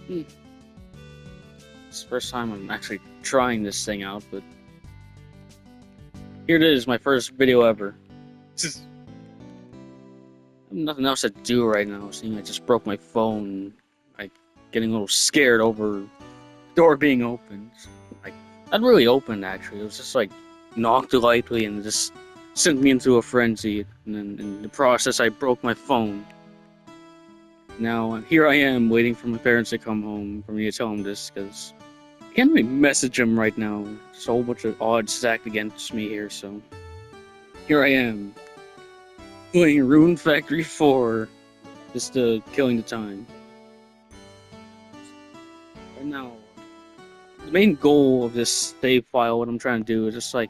It's the first time I'm actually trying this thing out, but here it is, my first video ever. I have nothing else to do right now, seeing I just broke my phone. Like, getting a little scared over the door being opened. Like, not really opened, actually. It was just like knocked lightly and just sent me into a frenzy. And then in the process, I broke my phone. Now, here I am waiting for my parents to come home for me to tell them this, because I can't really message them right now. There's a whole bunch of odds stacked against me here, so here I am, playing Rune Factory 4, just killing the time. And now, the main goal of this save file, what I'm trying to do, is just like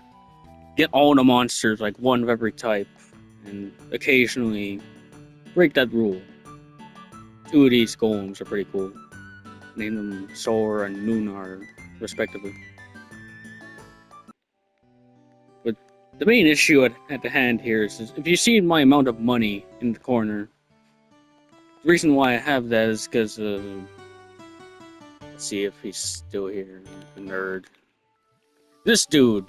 get all the monsters, like one of every type, and occasionally break that rule. 2 of these golems are pretty cool. Name them Sor and Lunar, respectively. But the main issue at the hand here is if you see my amount of money in the corner, the reason why I have that is because, let's see if he's still here, the nerd. This dude,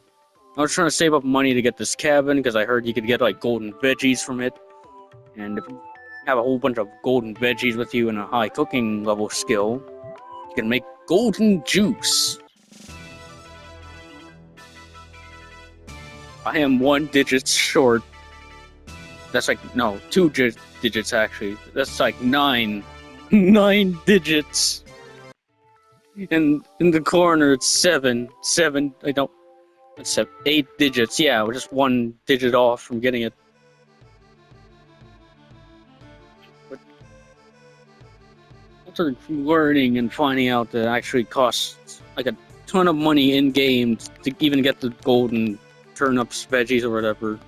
I was trying to save up money to get this cabin because I heard you could get like golden veggies from it. And if you have a whole bunch of golden veggies with you and a high cooking level skill, you can make golden juice. I am 1 digit short. That's like, no, 2 digits actually. That's like 9 digits. And in the corner it's 7, I don't, it's 8 digits, yeah, we're just 1 digit off from getting it. But after learning and finding out that it actually costs like a ton of money in game to even get the golden turnips, veggies, or whatever,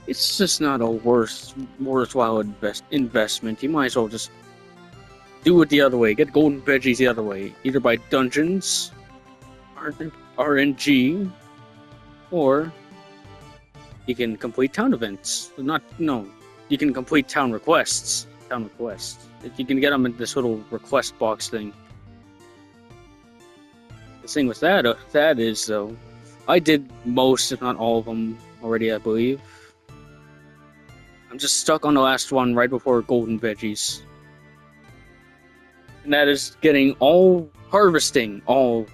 it's just not a worthwhile investment. You might as well just do it the other way. Get golden veggies the other way, either by dungeons, RNG, or you can complete town events. You can complete town requests. You can get them in this little request box thing. The thing with that is, though, I did most, if not all of them already, I believe. I'm just stuck on the last one right before golden veggies. And that is harvesting all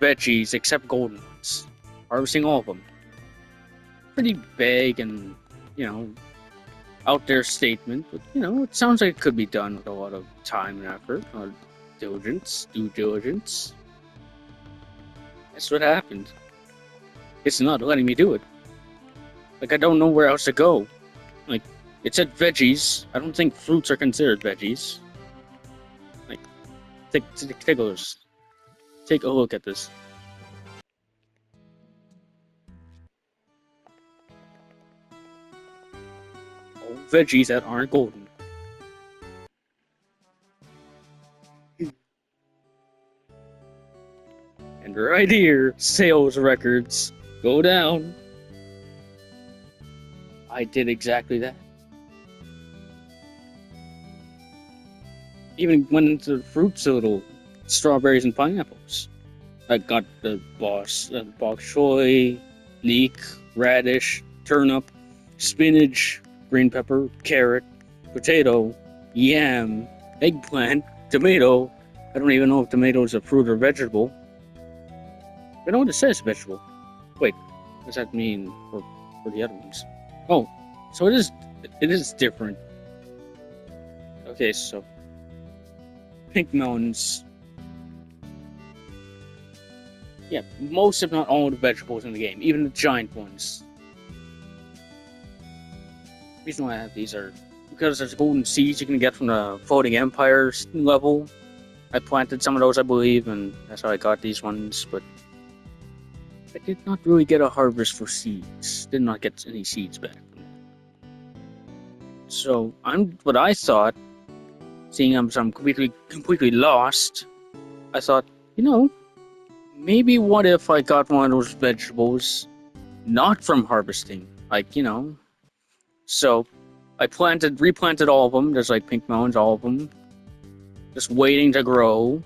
veggies except golden ones. Harvesting all of them. Pretty vague and, out there statement, but, it sounds like it could be done with a lot of time and effort, or due diligence. That's what happened. It's not letting me do it. Like, I don't know where else to go. Like, it said veggies. I don't think fruits are considered veggies. Like, take a look at this. All veggies that aren't golden. And right here, sales records go down. I did exactly that. Even went into the fruits a little. Strawberries and pineapples. I got the bok choy, leek, radish, turnip, spinach, green pepper, carrot, potato, yam, eggplant, tomato. I don't even know if tomato is a fruit or vegetable. I know what it says, vegetable. Wait, what does that mean for the other ones? Oh, so it is different. Okay, so pink melons. Yeah, most if not all of the vegetables in the game, even the giant ones. The reason why I have these are because there's golden seeds you can get from the floating empires level. I planted some of those, I believe, and that's how I got these ones, but I did not really get a harvest for seeds. Did not get any seeds back. So what I thought, seeing I'm completely lost, I thought, maybe what if I got one of those vegetables not from harvesting? So I replanted all of them. There's like pink melons, all of them. just waiting to grow.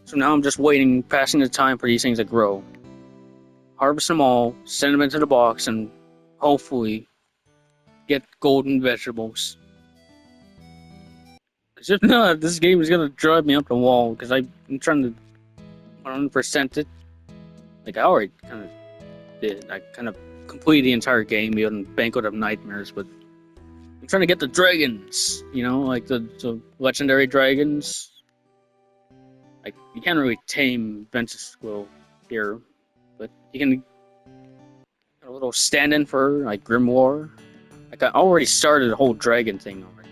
So now I'm just waiting, passing the time for these things to grow. Harvest them all, send them into the box, and hopefully get golden vegetables. Because if not, this game is gonna drive me up the wall. Because I'm trying to 100% it. Like I already kind of did. I kind of completed the entire game, even Banquet of Nightmares. But I'm trying to get the dragons. You know, like the legendary dragons. Like you can't really tame Ventus Squill here, but you can get a little stand-in for her, like Grimoire. Like I already started the whole dragon thing already.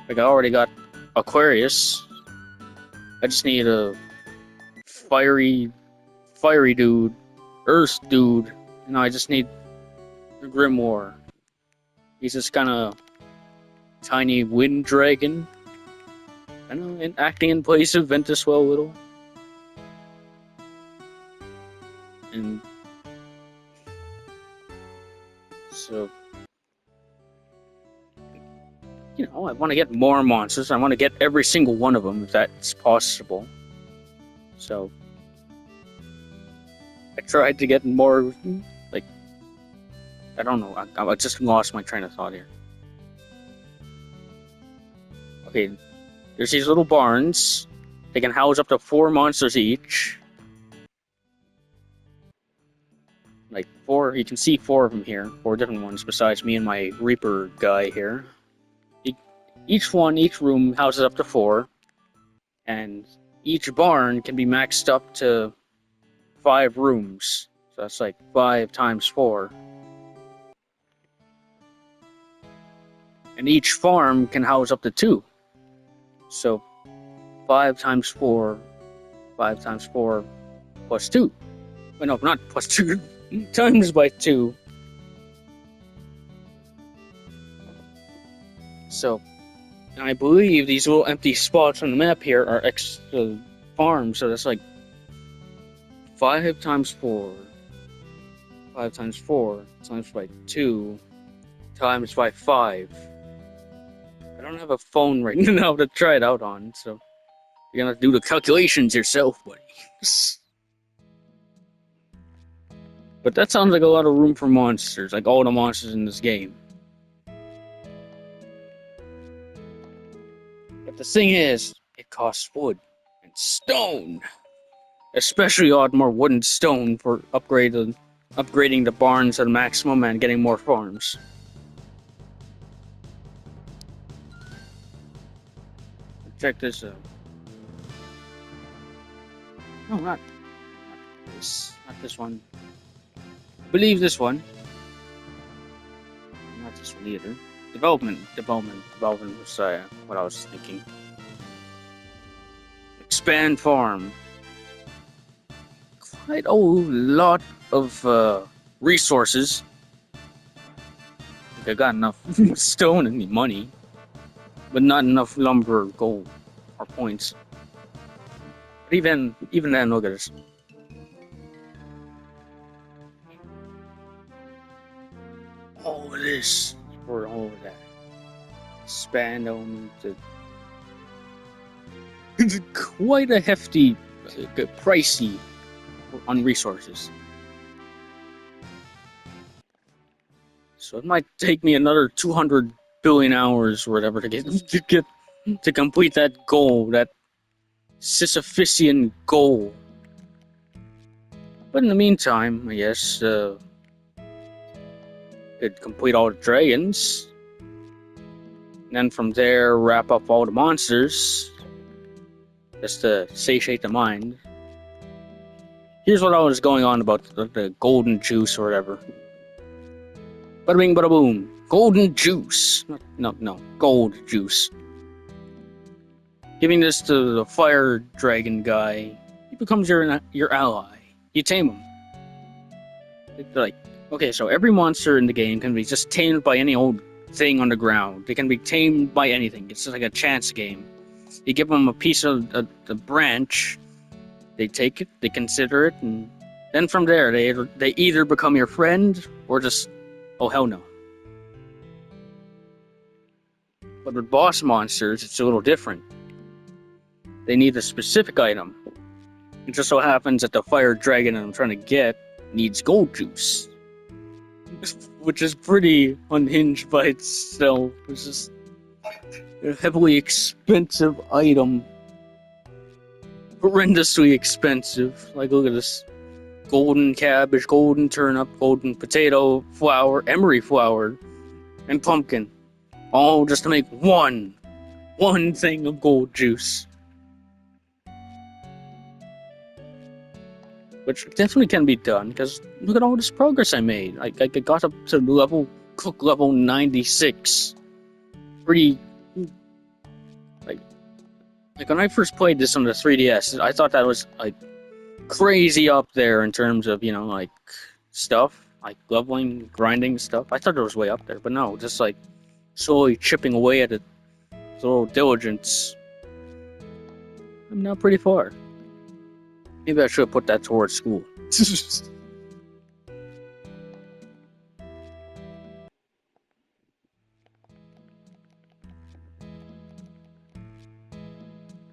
Like I already got Aquarius. I just need a fiery dude, earth dude, and I just need the Grimoire. He's this kind of tiny wind dragon. I know, and acting in place of Ventuswell a little. And so, you know, I want to get more monsters. I want to get every single one of them if that's possible. So, I tried to get more, like, I don't know. I just lost my train of thought here. Okay, there's these little barns. They can house up to 4 monsters each. Like 4, you can see 4 of them here. 4 different ones besides me and my Reaper guy here. Each room houses up to 4. And each barn can be maxed up to 5 rooms. So that's like 5 times 4. And each farm can house up to 2. So 5 times 4, 5 times 4 plus 2. Well, no, not plus 2, times by 2. So, and I believe these little empty spots on the map here are extra farms, so that's like 5 times 4, 5 times 4, times by 2, times by 5. I don't have a phone right now to try it out on, so you're gonna have to do the calculations yourself, buddy. But that sounds like a lot of room for monsters, like all the monsters in this game. But the thing is, it costs wood and stone. Especially a lot more wood and stone for upgrading the barns to the maximum and getting more farms. Check this out. No, not this. Not this one. I believe this one. Not this one either. Development was what I was thinking. Expand farm. Quite a lot of resources. I think I got enough stone and money, but not enough lumber, gold, or points. But even then, look at this. All of this for all of that. Expand on to quite a hefty, pricey on resources. So it might take me another 200 billion hours or whatever to complete that goal, that Sisyphusian goal. But in the meantime, I guess could complete all the dragons, and then from there wrap up all the monsters, just to satiate the mind. Here's what I was going on about the golden juice or whatever. Bada bing, bada boom. Golden juice. No, gold juice. Giving this to the fire dragon guy, he becomes your ally. You tame him. It's like, okay, so every monster in the game can be just tamed by any old thing on the ground. They can be tamed by anything. It's just like a chance game. You give them a piece of the branch, they take it, they consider it, and then from there, they either become your friend or just, oh hell no. But with boss monsters, it's a little different. they need a specific item. It just so happens that the fire dragon that I'm trying to get needs gold juice, which is pretty unhinged by itself. It's just a heavily expensive item. Horrendously expensive. Like, look at this. Golden cabbage, golden turnip, golden potato, flour, emery flour, and pumpkin. All just to make one thing of gold juice. Which definitely can be done, because look at all this progress I made. I got up to cook level 96. Pretty... Like when I first played this on the 3DS, I thought that was, like, crazy up there in terms of, like, stuff. Like, leveling, grinding stuff. I thought it was way up there, but no, just, like, slowly chipping away at it. With a little diligence. I'm now pretty far. Maybe I should have put that towards school.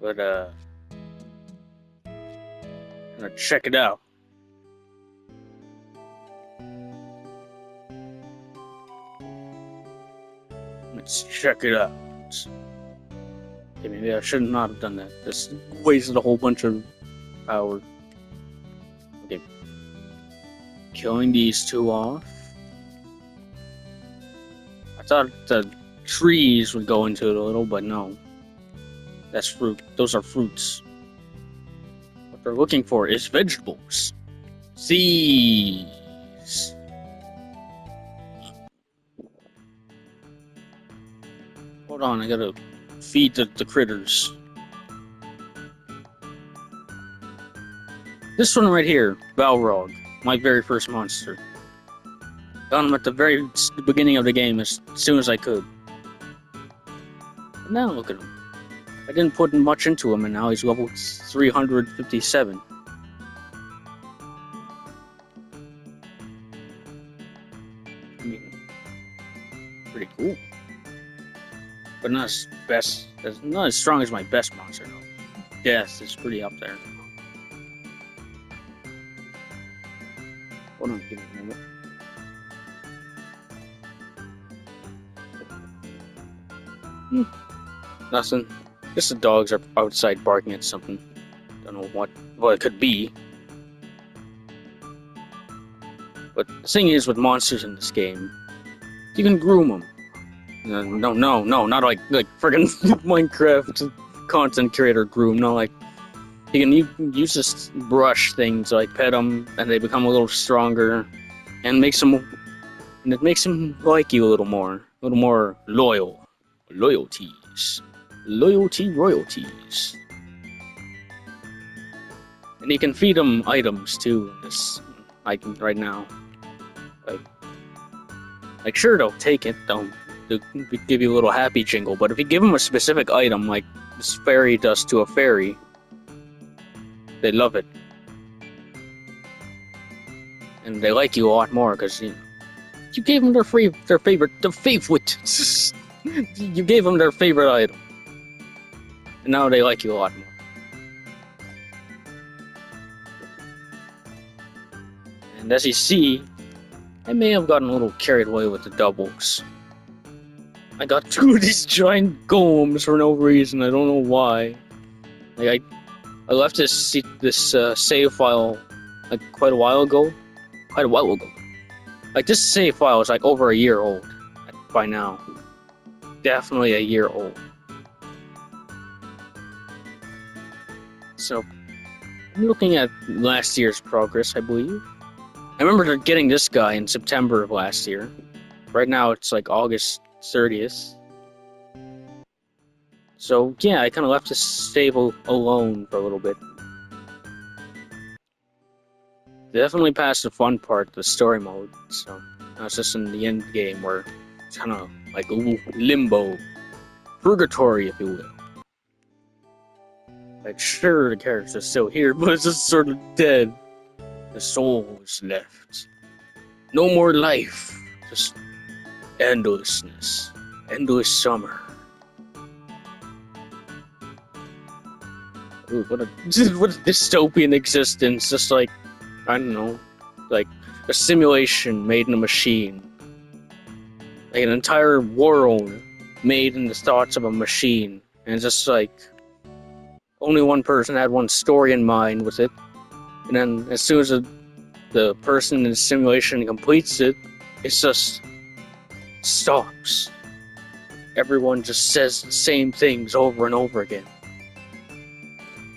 But, I'm gonna check it out. Let's check it out. Okay, maybe I should not have done that. Just wasted a whole bunch of power. Okay. Killing these two off. I thought the trees would go into it a little, but no. That's fruit. Those are fruits. What they're looking for is vegetables. Seeds. Hold on, I gotta feed the critters. This one right here, Balrog, my very first monster. Got him at the very beginning of the game as soon as I could. But now look at him. I didn't put much into him, and now he's level 357. I mean, pretty cool. But not not as strong as my best monster, though. Death is pretty up there. Hold on, give me a moment. Nothing. Just the dogs are outside barking at something. Don't know what it could be. But the thing is with monsters in this game, you can groom them. No, not like friggin' Minecraft content creator groom. No, like you can use this brush thing to like pet them, and they become a little stronger, and it makes them like you a little more loyalties. Royalties. And you can feed them items too. This right now. Like sure they'll take it. They'll give you a little happy jingle. But if you give them a specific item, like this fairy does to a fairy, they love it, and they like you a lot more because you gave them their favorite. You gave them their favorite item. And now they like you a lot more. And as you see, I may have gotten a little carried away with the doubles. I got two of these giant golems for no reason. I don't know why. Like I left this save file like quite a while ago. Like this save file is like over a year old by now. Definitely a year old. So, I'm looking at last year's progress, I believe. I remember getting this guy in September of last year. Right now, it's like August 30th. So, yeah, I kind of left this save alone for a little bit. Definitely passed the fun part, the story mode. So, now it's just in the end game where it's kind of like limbo. Purgatory, if you will. Like, sure, the character's still here, but it's just sort of dead. The soul is left. No more life. Just endlessness. Endless summer. Ooh, what a dystopian existence. Just like, I don't know, like a simulation made in a machine. Like an entire world made in the thoughts of a machine. And it's just like, only one person had one story in mind with it. And then as soon as the person in the simulation completes it, it just stops. Everyone just says the same things over and over again.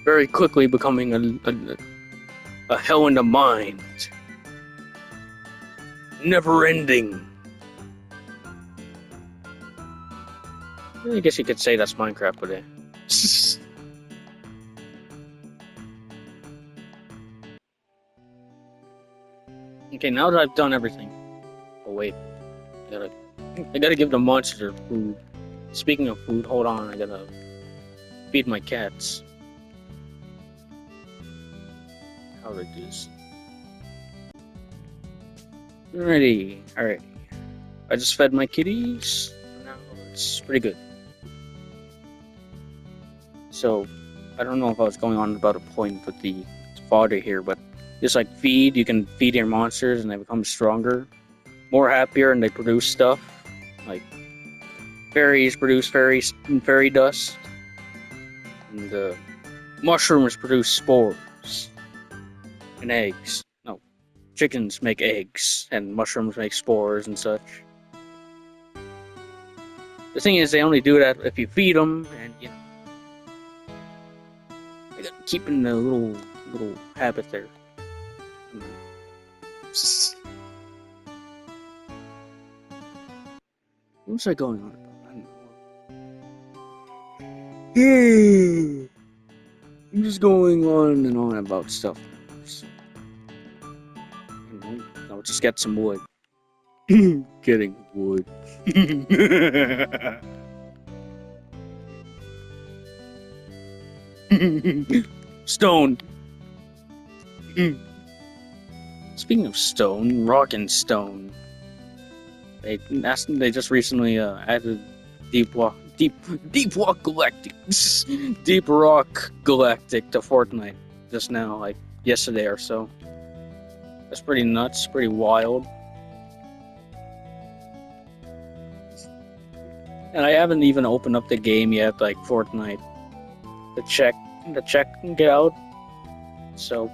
Very quickly becoming a hell in the mind. Never ending. I guess you could say that's Minecraft today. Okay, now that I've done everything. Oh wait, I gotta give the monster food. Speaking of food, hold on, I gotta feed my cats. How do I do this? Alrighty, alright. I just fed my kitties. Now it's pretty good. So, I don't know if I was going on about a point with the fodder here, but just like feed, you can feed your monsters and they become stronger, more happier, and they produce stuff. Like fairies produce fairy dust, and mushrooms produce spores and eggs. No, chickens make eggs, and mushrooms make spores and such. The thing is, they only do that if you feed them, and you know, they got keeping the little habit there. What was I going on about? I don't know. I'm just going on and on about stuff. I'll just get some wood. Getting wood. Stone. Speaking of stone, rock and stone. They just recently added Deep Rock Galactic Deep Rock Galactic to Fortnite just now, like yesterday or so. That's pretty nuts, pretty wild. And I haven't even opened up the game yet, like Fortnite, to check and get out. So,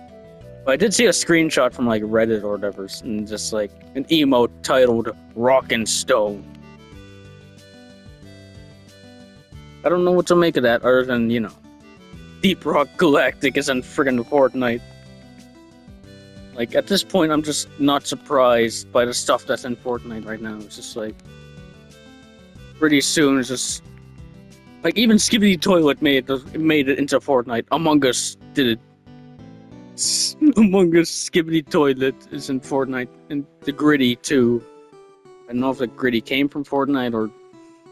but I did see a screenshot from like Reddit or whatever, and just like an emote titled "Rock and Stone." I don't know what to make of that, other than, you know, Deep Rock Galactic is in friggin' Fortnite. Like, at this point, I'm just not surprised by the stuff that's in Fortnite right now. It's just like, pretty soon, it's just like, even Skibidi Toilet made it into Fortnite. Among Us did it. Among Us Skibidi Toilet is in Fortnite, and the Gritty too. I don't know if the Gritty came from Fortnite or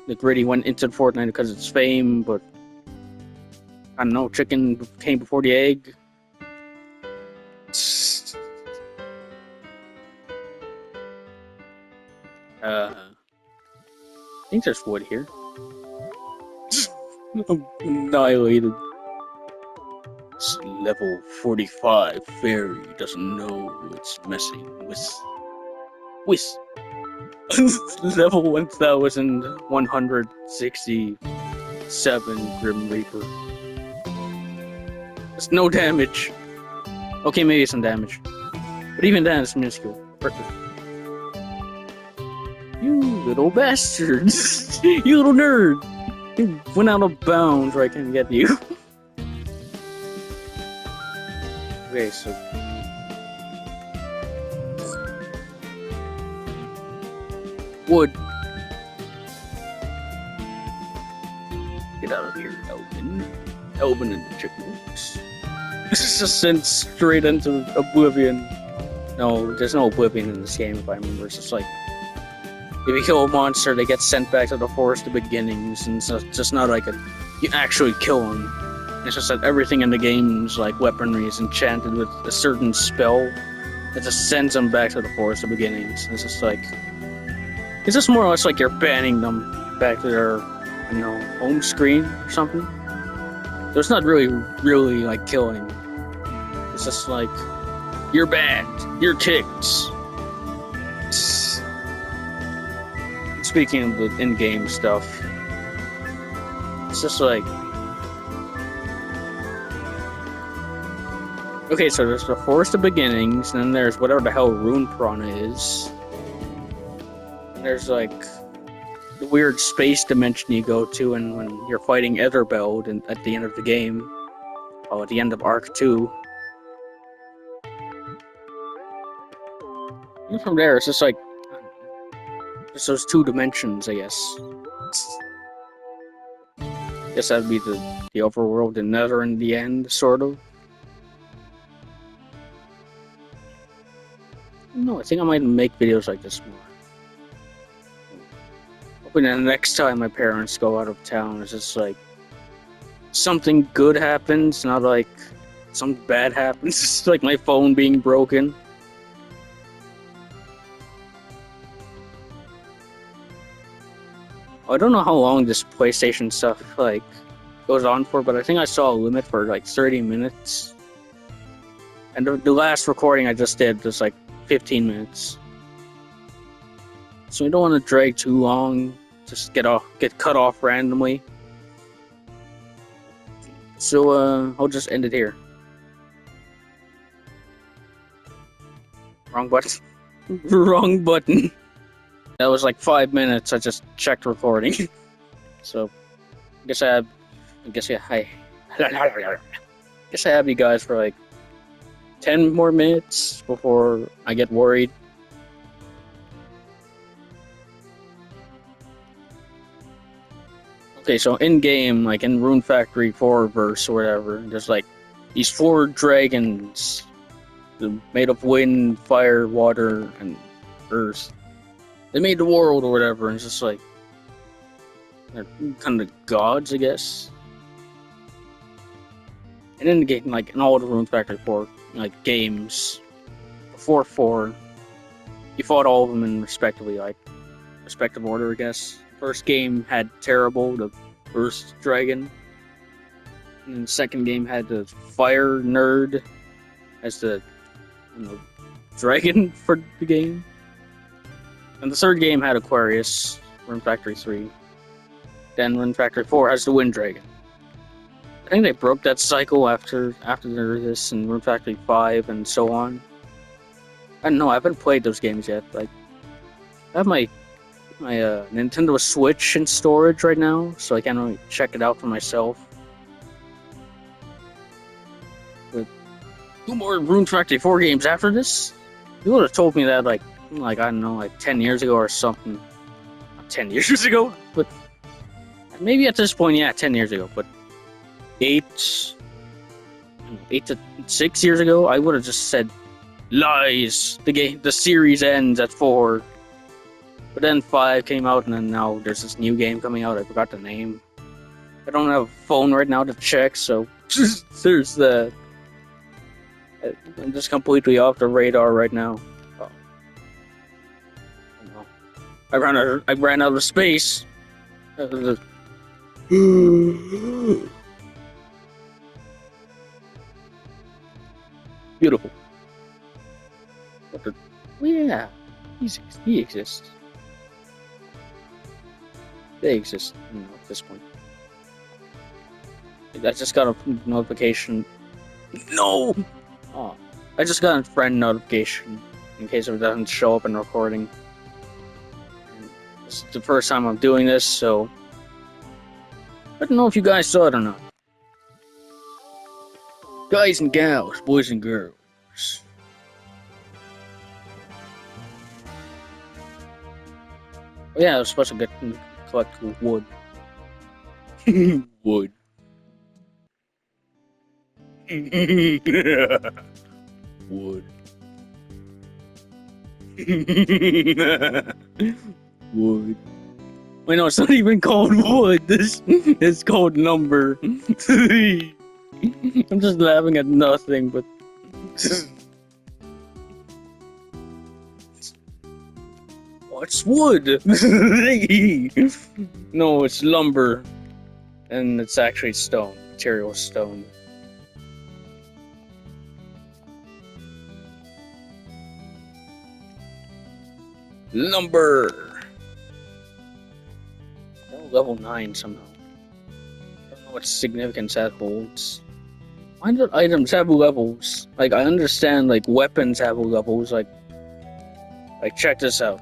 the Gritty went into Fortnite because it's fame, but I don't know, chicken came before the egg. I think there's wood here. I'm annihilated. It's level 45 fairy doesn't know it's messing with level 1167 Grim Reaper. There's no damage. Okay, maybe some damage, but even then it's minuscule. You little bastard! You little nerd! You went out of bounds where I can get you. Okay, so wood. Get out of here, Elvin. Elvin and the chickens. This is just sent straight into oblivion. No, there's no oblivion in this game if I remember. It's just like, if you kill a monster, they get sent back to the forest of beginnings, and so it's just not like you actually kill them. It's just that everything in the game's like weaponry is enchanted with a certain spell that just sends them back to the forest of beginnings. It's just like, it's just more or less like you're banning them back to their, you know, home screen or something. So it's not really like killing. It's just like, you're banned, you're kicked. Speaking of the in-game stuff, it's just like, okay, so there's the Forest of Beginnings, and then there's whatever the hell Rune Prana is. And there's like the weird space dimension you go to, and when you're fighting Etherbeld and at the end of the game, at the end of Arc 2. And from there, it's just like, just those two dimensions, I guess. Guess that'd be the overworld and Nether in the end, sort of. No, I think I might make videos like this more. Hoping that the next time my parents go out of town, it's just like something good happens, not like something bad happens. It's like my phone being broken. I don't know how long this PlayStation stuff like goes on for, but I think I saw a limit for like 30 minutes. And the last recording I just did was like 15 minutes. So we don't want to drag too long, just get cut off randomly. So I'll just end it here. Wrong button. Wrong button. That was like 5 minutes. I just checked recording. So I guess I have you guys for like 10 more minutes before I get worried. Okay, so in game, like in Rune Factory 4 verse or whatever, there's like these 4 dragons made of wind, fire, water, and earth. They made the world or whatever, and it's just like they're kind of gods, I guess. And in the game, like in all the Rune Factory 4 like games before 4, you fought all of them in respectively respective order, I guess. First game had Terrible, the first dragon, and then the second game had the Fire Nerd as the dragon for the game. And the third game had Aquarius, Rune Factory 3. Then Rune Factory 4 has the Wind Dragon. I think they broke that cycle after this and Rune Factory 5 and so on. I don't know, I haven't played those games yet. Like, I have my Nintendo Switch in storage right now, so I can't really check it out for myself. But 2 more Rune Factory 4 games after this? You would have told me that like I don't know, like 10 years ago or something. Not 10 years ago, but maybe at this point, yeah, 10 years ago. But 8 to 6 years ago, I would have just said lies. The series ends at 4. But then 5 came out, and then now there's this new game coming out. I forgot the name. I don't have a phone right now to check, so there's the. I'm just completely off the radar right now. I ran out of space. Beautiful. Yeah, he exists. They exist at this point. I just got a notification. No! Oh, I just got a friend notification in case it doesn't show up in recording. This is the first time I'm doing this, so I don't know if you guys saw it or not. Guys and gals, boys and girls. Oh, yeah, I was supposed to collect wood. Wood. Wood. Wood. Wait, no, it's not even called wood. This is called lumber. I'm just laughing at nothing, but what's wood? No, it's lumber, and it's actually stone. material stone. Lumber! Oh, level 9 somehow. I don't know what significance that holds. Why do items have levels? Like, I understand, like, weapons have levels, like, check this out.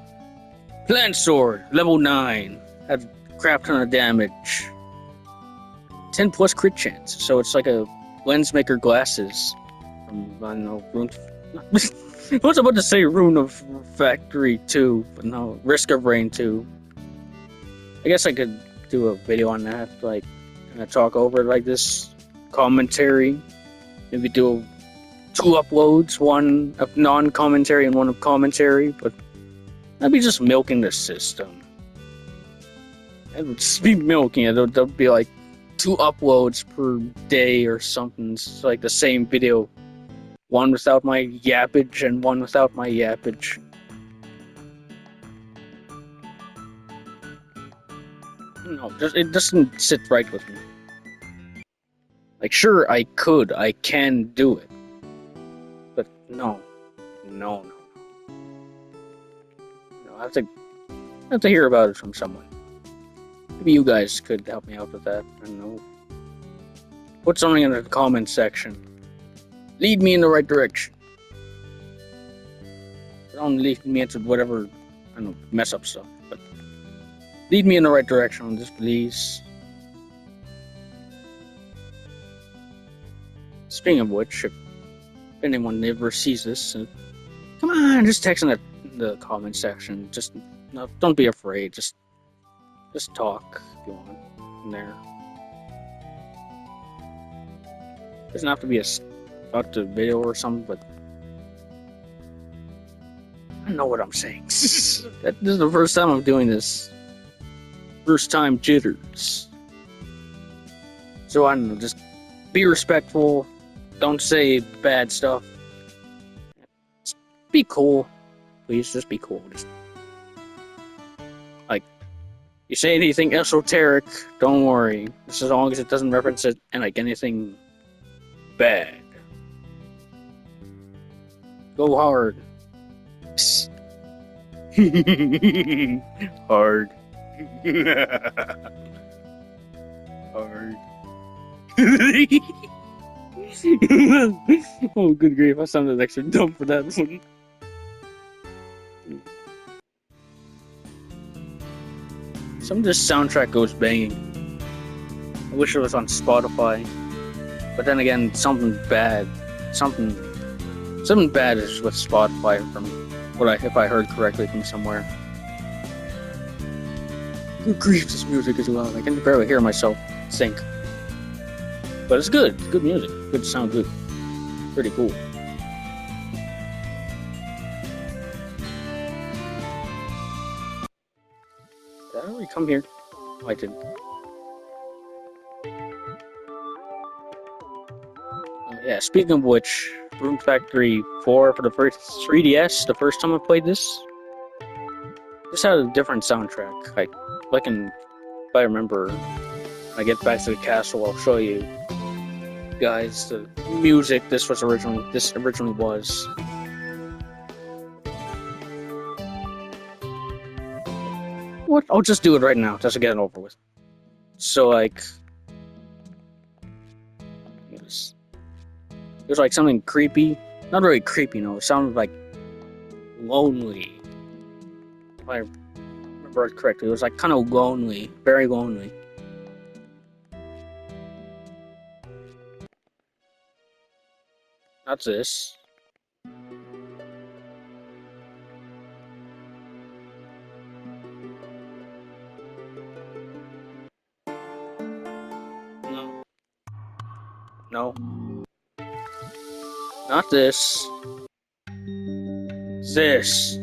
Plant sword, level 9. Had crap ton of damage. 10 plus crit chance. So it's like a lens maker glasses. From, I don't know, Rune... I was about to say Rune Factory 2, but no, Risk of Rain 2. I guess I could do a video on that, like, kind of talk over like this commentary. Maybe do 2 uploads, one of non-commentary and one of commentary, but I'd be just milking the system. I would just be milking it. There'll be like 2 uploads per day or something. It's like the same video. One without my yappage and one without my yappage. No, it doesn't sit right with me. Like, sure, I can do it. But no. No. I have to hear about it from someone. Maybe you guys could help me out with that. I don't know. Put something in the comments section. Lead me in the right direction. Don't lead me into whatever, I don't know, mess up stuff. But lead me in the right direction on this, please. Speaking of which, if anyone ever sees this, come on, just text in the comment section. Just don't be afraid. Just talk if you want in there. Doesn't have to be about the video or something, but I don't know what I'm saying. This is the first time I'm doing this. First time jitters. So I don't know, just be respectful. Don't say bad stuff. Just be cool. Please, just be cool. Just, like, you say anything esoteric, don't worry. Just as long as it doesn't reference it and like anything bad. Go hard. Hard. Hard. Oh, good grief, I sounded extra dumb for that one. Some of this soundtrack goes banging. I wish it was on Spotify. But then again, something bad is with Spotify from if I heard correctly from somewhere. Good grief, this music is loud. I can barely hear myself think. But it's good. It's good music. Good sound, good. Pretty cool. Did I already come here? Oh, I didn't. Yeah, speaking of which, Rune Factory 4 for the first 3DS, the first time I played this had a different soundtrack. If I remember, when I get back to the castle, I'll show you guys the music this originally was. What? I'll just do it right now, just to get it over with. So, like, it was like something creepy. Not really creepy, no. It sounded like lonely. If I remember it correctly, it was like kind of lonely, very lonely. That's this. No. No. Not this. This.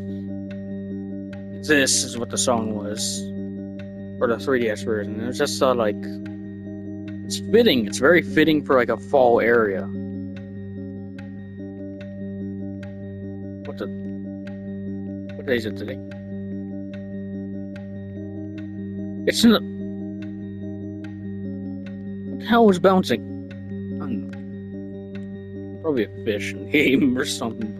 This is what the song was. For the 3DS version. It was just like... It's fitting. It's very fitting for like a fall area. What day is it today? It's in the... What the hell was bouncing? I don't know. Probably a fish in the game or something.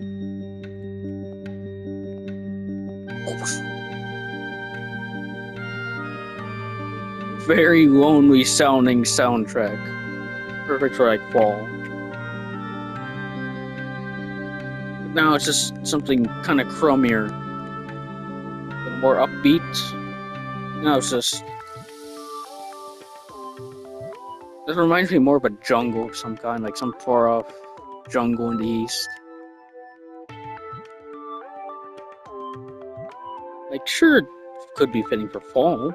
Very lonely sounding soundtrack. Perfect for like fall. But now it's just something kind of crummier. A little more upbeat. Now it's just. This reminds me more of a jungle of some kind, like some far off jungle in the east. Like, sure, it could be fitting for fall,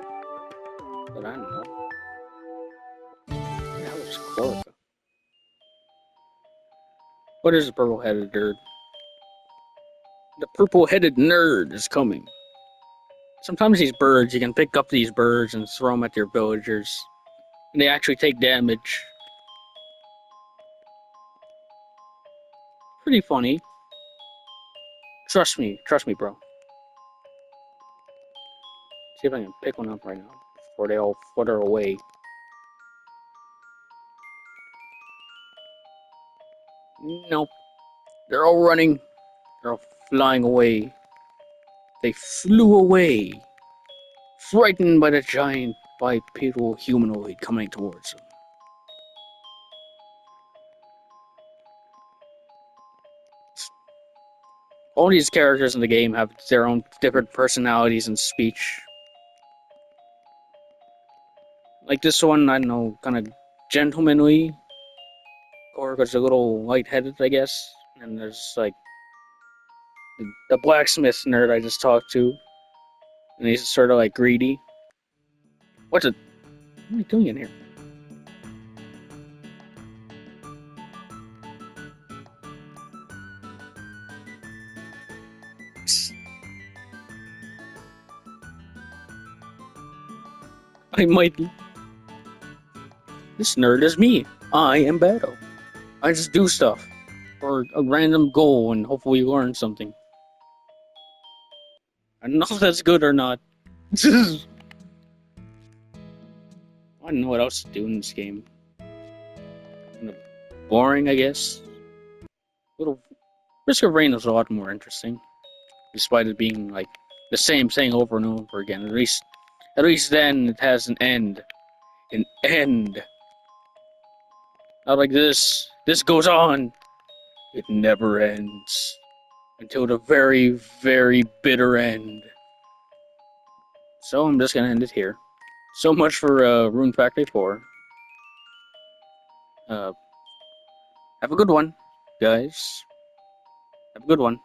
but I don't know. That was Chlorica. What is a purple-headed nerd? The purple-headed nerd is coming. Sometimes these birds, you can pick up these birds and throw them at your villagers, and they actually take damage. Pretty funny. Trust me, bro. See if I can pick one up right now before they all flutter away. Nope. They're all running. They're all flying away. They flew away, frightened by the giant bipedal humanoid coming towards them. All these characters in the game have their own different personalities and speech. Like this one, I don't know, kind of gentlemanly, or because a little lightheaded, I guess. And there's like the blacksmith nerd I just talked to, and he's sort of like greedy. What are you doing in here? I might. This nerd is me. I am Battle. I just do stuff for a random goal and hopefully learn something. I don't know if that's good or not. I don't know what else to do in this game. Kind of boring, I guess. Little Risk of Rain was a lot more interesting, despite it being like the same thing over and over again. At least then it has an end. An end. Not like this. This goes on. It never ends until the very, very bitter end. So I'm just gonna end it here. So much for Rune Factory 4. Uh, have a good one, guys. Have a good one.